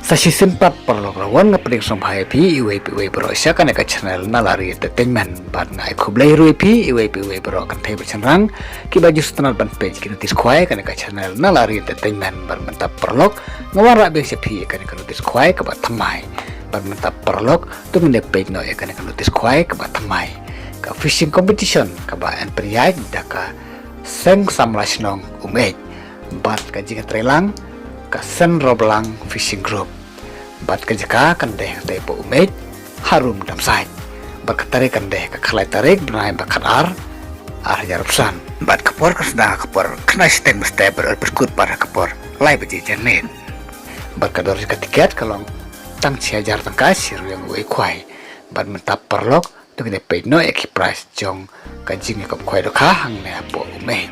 Sasisin pat perlok rawan ngapring sampai pi iwe berosya kan ka channel Nalari entertainment bat ngai khublai rui pi iwe bero kan thai berchanrang ki baju setenar ban page ki notis khwai kan ka channel Nalari entertainment bar mentap perlok ngawara be sepi kan ka notis khwai ka bat thamai bar mentap perlok tu mende page no kan ka notis khwai ka bat thamai ka fishing competition ka ba en priai daka seng samlasnong Umeit bat ka jing trelang ka sen roblang fishing group bat ka jaka kan deh dai po Umeit harum Damsite bat ka tarik kan deh ka khalai tarik bnai ba khatar ar jarupsan bat kapor ka sda kapor kna stem step berkut para kapor lai beji janet bat ka dor ka tiket kalong tang jar tang ka sir yang we khwai bat mentap perlok tu ke pe no ek price jong ka jing ko khwai do kha hang ne po Umeit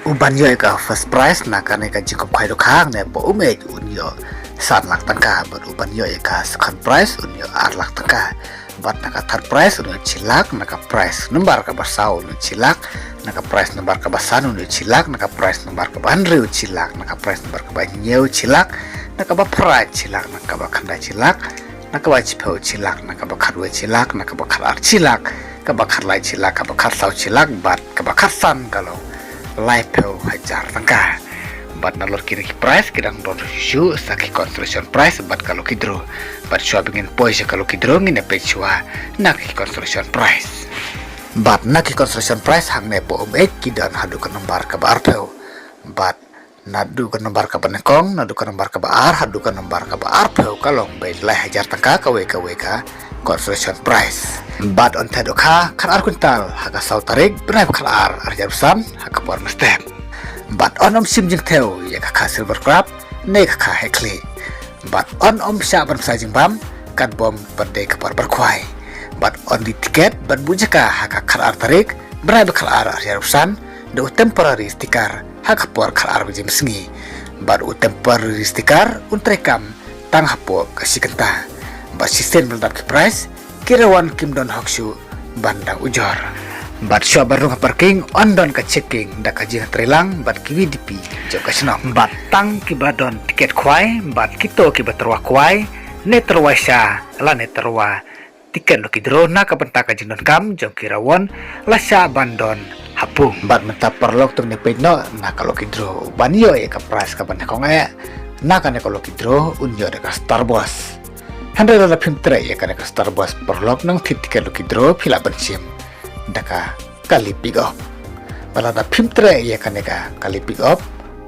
uban yo ka first prize na ka ne ka jing ko khwai do kha hang ne po Umeit un yo 3 lakh tangka baru ban yo ka second prize unyo 8 lakh tangka bat naka third prize unyo 6 lakh naka prize number ka basau unyo 6 lakh naka prize number ka basan unyo 6 lakh naka prize number ka banriu 6 lakh naka prize number ka banyeu 6 lakh naka ba prize 6 lakh naka ba khanda 6 lakh naka ba chipeu 6 lakh naka ba kharwe 6 lakh naka ba kharar 6 lakh ka ba kharlai 6 lakh ka ba kharsau 6 lakh bat ka ba kharsan kalau lai peu 1000 tangka bat nalor kiri price kidang don issue saki construction price bat kalau kidro bat shopping in poise kalau kidro ngine pechua nak construction price bat nak construction price hang ne po Umeit kidan hadu kan nombar ka bar peu bat nadu kan nombar ka banekong nadu kan nombar ka bar hadu kan nombar ka bar peu kalong be lai 1000 tangka ka we ka construction price bat on tadokha kharar kuntal haga sau tarik bnai kharar arjarsan haga por step bat on sim jing theo ya ka silver crab ne ka hekli bat on sha ban sa jing bam kat bom perde ka par khwai bat on di tiket ban bujaka haka kharar tarik brai ba kharar ya rusan do temporary sticker haka por kharar jim sngi bat temporary sticker untrekam tang hapo ka sikenta bat system berdap ki price kirawan kim don hokshu banda ujor bat syo baru parking on don ka checking da ka jing trelang bat ki VDP jo ka snok bat tang ki badon tiket khwai bat kito ki batrwa khwai ne terwa sha la ne terwa tiket lo ki dro na ka banta ka jing don kam jo ki rawon la sha bandon hapung bat menta perlok tu ne pe no na ka lo ki dro ban yo e ka price ka ban ko nge na ka ne ka lo ki dro un yo da ka star boss hande la phim tre e ka ne ka star boss perlok nang tiket lo ki dro phila ban sim daka kali pick up balada pimtre ya kaneka kali pick up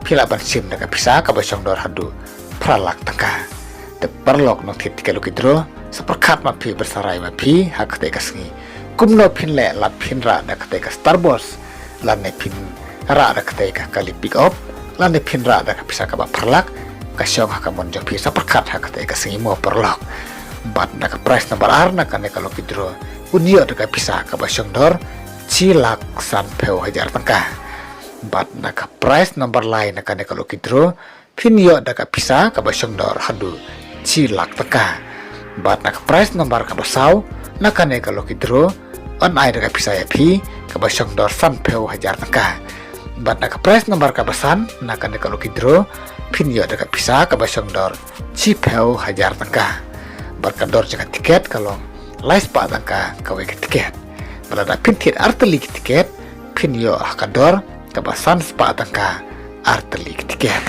pila ban sim daka pisa ka basong dor hadu pralak tangka de perlok no thit kalo kidro seperkat ma pi bersarai ma pi hak te kasngi kumno pinle la pinra daka te ka starboss lan ne pin ra daka te ka kali pick up lan ne pinra daka pisa ka ba pralak ka syong hak mon jo pi seperkat hak te kasngi mo perlok bat daka price number ar na kaneka lo kidro unyo daka pisa ka basong dor 6 lakh san peu 1000 tangka bat naka price number lain naka ne kalau kidro pinyo daka pisa ka basong dor hadu 6 lakh tangka bat naka price number ka basau naka ne kalau kidro on ai daka pisa ya pi ka basong dor san peu 1000 tangka bat naka price number ka basan naka ne kalau kidro pinyo daka pisa ka basong dor 6 peu 1000 tangka bat ka dor jaka tiket kalau lais pa tangka kawe ke tiket balada pintit arteli ke tiket pinyo akador kabasan spa tangka arteli ke tiket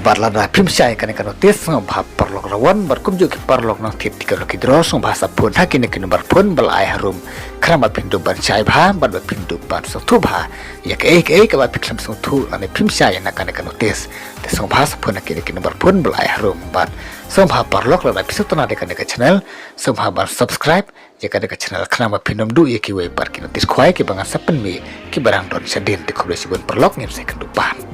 balada pimsai kan notis ngom ha perlok rawan berkum ju ki perlok nang tit tikalo kidro song bahasa pun hakine ki nomor pun belai harum krama pindu ban chai bha bad pindu ban so tu bha ya ke ka ba piksam so tu ane pimsai na kan notis te song bahasa pun hakine ki nomor pun belai harum bad song ha perlok la episode tona de kan channel song ha bar subscribe jika dekat channel kenapa pinum du ya ki we par ki notis khwai ki bangan sapen mi ki barang don sedin te khobe sibun perlok ngem se kedupan